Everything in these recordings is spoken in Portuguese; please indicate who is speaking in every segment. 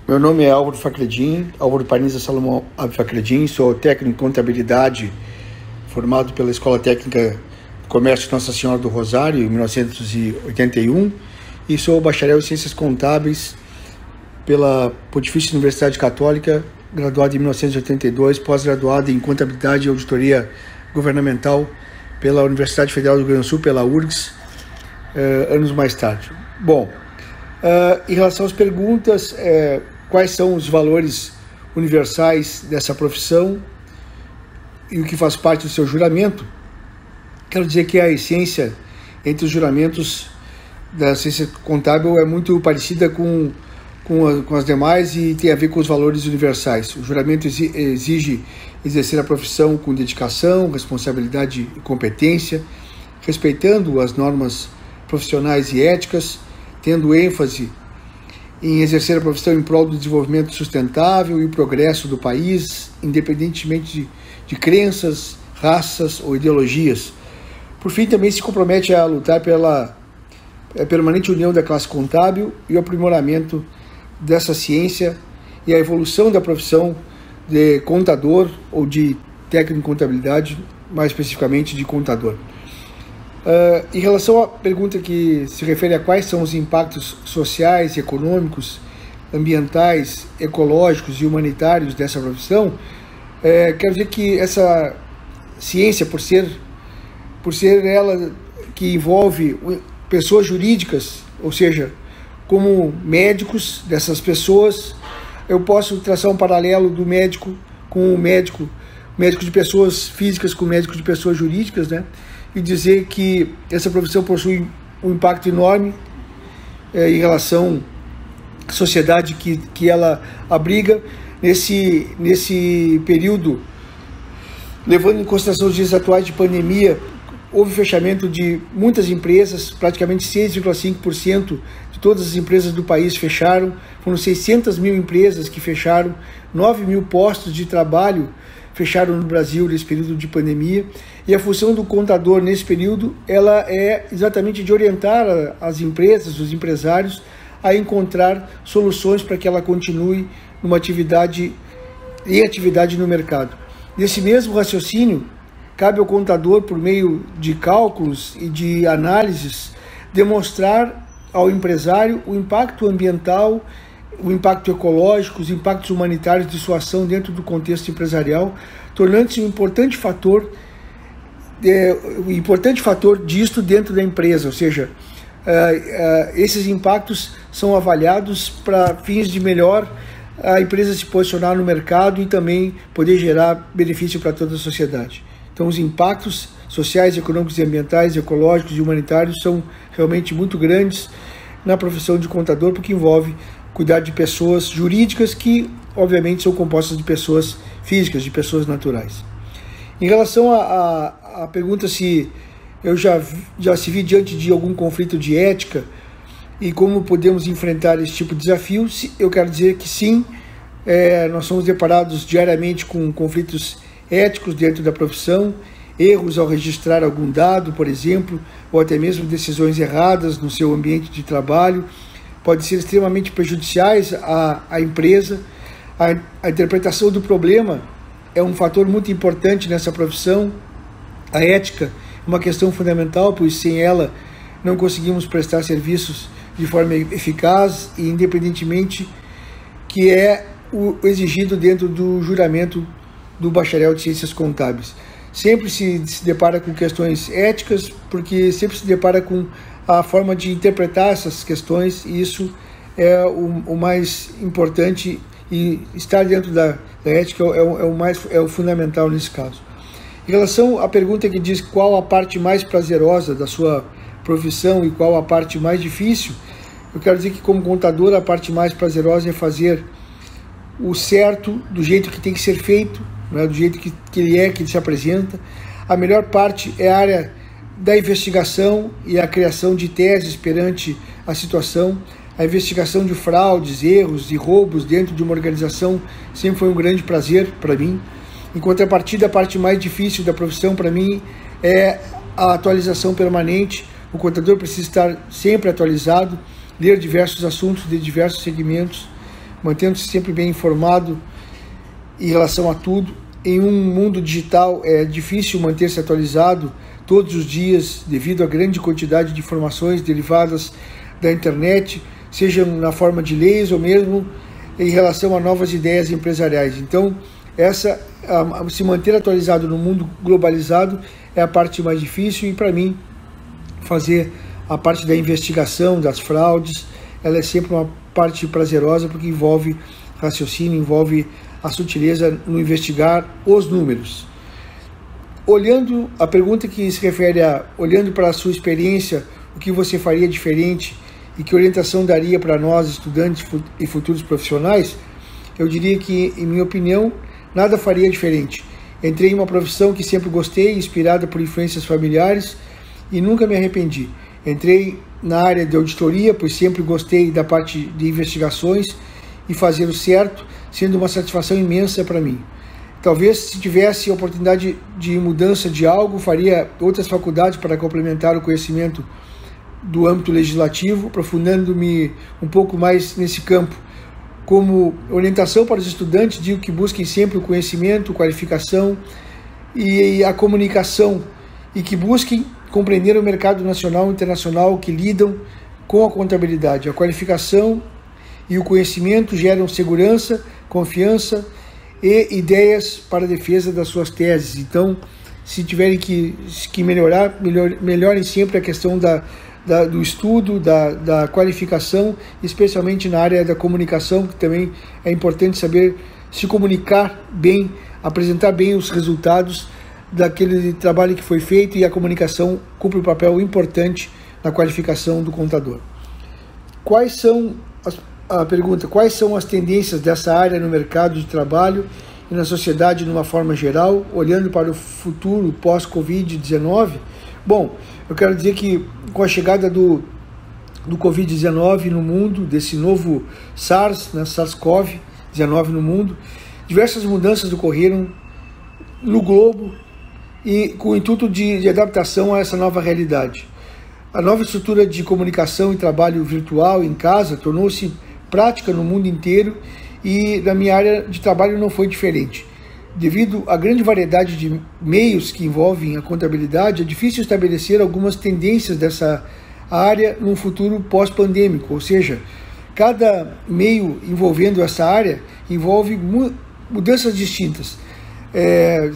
Speaker 1: Meu nome é Álvaro Facredin, Álvaro Paniza Salomão Facredin, sou técnico em contabilidade, formado pela Escola Técnica de Comércio Nossa Senhora do Rosário, em 1981, e sou bacharel em Ciências Contábeis pela Pontifícia Universidade Católica, graduado em 1982, pós-graduado em Contabilidade e Auditoria Governamental pela Universidade Federal do Rio Grande do Sul, pela URGS, anos mais tarde. Bom, em relação às perguntas, quais são os valores universais dessa profissão e o que faz parte do seu juramento? Quero dizer que a essência entre os juramentos da ciência contábil é muito parecida com as demais e tem a ver com os valores universais. O juramento exige exercer a profissão com dedicação, responsabilidade e competência, respeitando as normas profissionais e éticas, tendo ênfase em exercer a profissão em prol do desenvolvimento sustentável e o progresso do país, independentemente de crenças, raças ou ideologias. Por fim, também se compromete a lutar pela permanente união da classe contábil e o aprimoramento dessa ciência e a evolução da profissão de contador ou de técnico em contabilidade, mais especificamente de contador. Em relação à pergunta que se refere a quais são os impactos sociais, econômicos, ambientais, ecológicos e humanitários dessa profissão, quero dizer que essa ciência, por ser ela que envolve pessoas jurídicas, ou seja, como médicos dessas pessoas, eu posso traçar um paralelo do médico com o médico de pessoas físicas com o médico de pessoas jurídicas, né? E dizer que essa profissão possui um impacto enorme em relação à sociedade que ela abriga nesse período, levando em consideração os dias atuais de pandemia. Houve fechamento de muitas empresas, praticamente 6,5% de todas as empresas do país fecharam, foram 600 mil empresas que fecharam, 9 mil postos de trabalho fecharam no Brasil nesse período de pandemia, e a função do contador nesse período ela é exatamente de orientar as empresas, os empresários, a encontrar soluções para que ela continue em atividade no mercado. Nesse mesmo raciocínio, cabe ao contador, por meio de cálculos e de análises, demonstrar ao empresário o impacto ambiental, o impacto ecológico, os impactos humanitários de sua ação dentro do contexto empresarial, tornando-se um importante fator disto dentro da empresa, ou seja, esses impactos são avaliados para fins de melhor a empresa se posicionar no mercado e também poder gerar benefício para toda a sociedade. Então, os impactos sociais, econômicos, ambientais, ecológicos e humanitários são realmente muito grandes na profissão de contador, porque envolve cuidar de pessoas jurídicas que, obviamente, são compostas de pessoas físicas, de pessoas naturais. Em relação à pergunta se eu já se vi diante de algum conflito de ética e como podemos enfrentar esse tipo de desafio, eu quero dizer que sim, nós somos deparados diariamente com conflitos éticos dentro da profissão, erros ao registrar algum dado, por exemplo, ou até mesmo decisões erradas no seu ambiente de trabalho, podem ser extremamente prejudiciais à empresa. A interpretação do problema é um fator muito importante nessa profissão. A ética é uma questão fundamental, pois sem ela não conseguimos prestar serviços de forma eficaz e independentemente, que é o exigido dentro do juramento do bacharel de Ciências Contábeis. Sempre se depara com questões éticas, porque sempre se depara com a forma de interpretar essas questões, e isso é o mais importante, e estar dentro da ética é o fundamental nesse caso. Em relação à pergunta que diz qual a parte mais prazerosa da sua profissão e qual a parte mais difícil, eu quero dizer que, como contador, a parte mais prazerosa é fazer o certo do jeito que tem que ser feito, do jeito que ele se apresenta. A melhor parte é a área da investigação e a criação de teses perante a situação. A investigação de fraudes, erros e roubos dentro de uma organização sempre foi um grande prazer para mim. Em contrapartida, a parte mais difícil da profissão para mim é a atualização permanente. O contador precisa estar sempre atualizado, ler diversos assuntos de diversos segmentos, mantendo-se sempre bem informado em relação a tudo. Em um mundo digital é difícil manter-se atualizado todos os dias devido à grande quantidade de informações derivadas da internet, seja na forma de leis ou mesmo em relação a novas ideias empresariais. Então, se manter atualizado no mundo globalizado é a parte mais difícil, e para mim fazer a parte da investigação das fraudes, ela é sempre uma parte prazerosa, porque envolve raciocínio, envolve a sutileza no investigar os números. Olhando a pergunta que se refere olhando para a sua experiência, o que você faria diferente e que orientação daria para nós, estudantes e futuros profissionais, eu diria que, em minha opinião, nada faria diferente. Entrei em uma profissão que sempre gostei, inspirada por influências familiares, e nunca me arrependi. Entrei na área de auditoria, pois sempre gostei da parte de investigações e fazer o certo, sendo uma satisfação imensa para mim. Talvez, se tivesse a oportunidade de mudança de algo, faria outras faculdades para complementar o conhecimento do âmbito legislativo, aprofundando-me um pouco mais nesse campo. Como orientação para os estudantes, digo que busquem sempre o conhecimento, qualificação e a comunicação, e que busquem compreender o mercado nacional e internacional que lidam com a contabilidade. A qualificação e o conhecimento geram segurança, confiança e ideias para a defesa das suas teses. Então, se tiverem que melhorar, melhorem sempre a questão do estudo, da qualificação, especialmente na área da comunicação, que também é importante saber se comunicar bem, apresentar bem os resultados daquele trabalho que foi feito, e a comunicação cumpre um papel importante na qualificação do contador. Quais são as tendências dessa área no mercado de trabalho e na sociedade de uma forma geral, olhando para o futuro pós-Covid-19? Bom, eu quero dizer que com a chegada do Covid-19 no mundo, desse novo SARS, né, SARS-CoV-19 no mundo, diversas mudanças ocorreram no globo, e com o intuito de adaptação a essa nova realidade. A nova estrutura de comunicação e trabalho virtual em casa tornou-se prática no mundo inteiro, e na minha área de trabalho não foi diferente. Devido à grande variedade de meios que envolvem a contabilidade, é difícil estabelecer algumas tendências dessa área num futuro pós-pandêmico, ou seja, cada meio envolvendo essa área envolve mudanças distintas.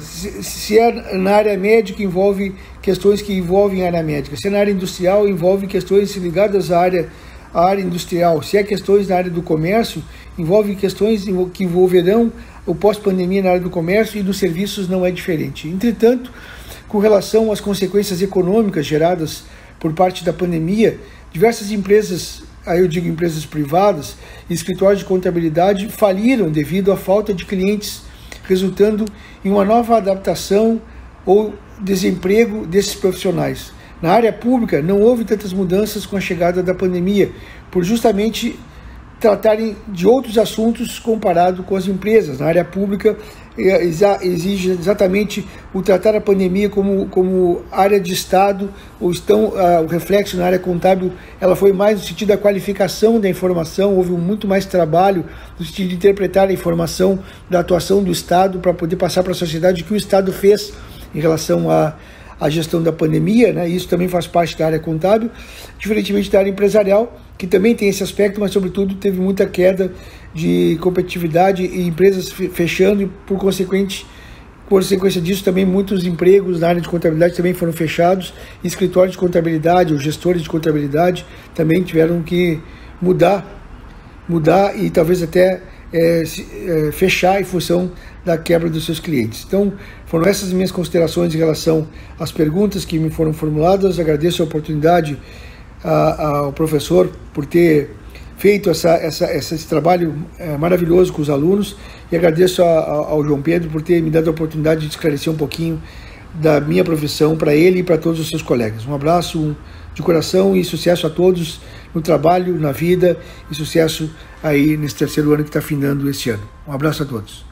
Speaker 1: Se é na área médica, envolve questões que envolvem a área médica. Se é na área industrial, envolve questões ligadas à área industrial. Se é questões na área do comércio, envolve questões que envolverão o pós-pandemia na área do comércio, e dos serviços não é diferente. Entretanto, com relação às consequências econômicas geradas por parte da pandemia, diversas empresas, aí eu digo empresas privadas, e escritórios de contabilidade faliram devido à falta de clientes, resultando em uma nova adaptação ou desemprego desses profissionais. Na área pública, não houve tantas mudanças com a chegada da pandemia, por justamente tratarem de outros assuntos comparado com as empresas. Na área pública, exige exatamente o tratar a pandemia como área de Estado, ou o reflexo na área contábil, ela foi mais no sentido da qualificação da informação, houve muito mais trabalho no sentido de interpretar a informação da atuação do Estado para poder passar para a sociedade o que o Estado fez em relação à gestão da pandemia, né? Isso também faz parte da área contábil, diferentemente da área empresarial, que também tem esse aspecto, mas sobretudo teve muita queda de competitividade e empresas fechando, e por consequência disso também muitos empregos na área de contabilidade também foram fechados, escritórios de contabilidade ou gestores de contabilidade também tiveram que mudar e talvez até fechar em função da quebra dos seus clientes. Então, foram essas minhas considerações em relação às perguntas que me foram formuladas. Agradeço a oportunidade ao professor por ter feito esse trabalho maravilhoso com os alunos, e agradeço ao João Pedro por ter me dado a oportunidade de esclarecer um pouquinho da minha profissão para ele e para todos os seus colegas. Um abraço de coração e sucesso a todos no trabalho, na vida, e sucesso aí nesse terceiro ano que está findando esse ano. Um abraço a todos.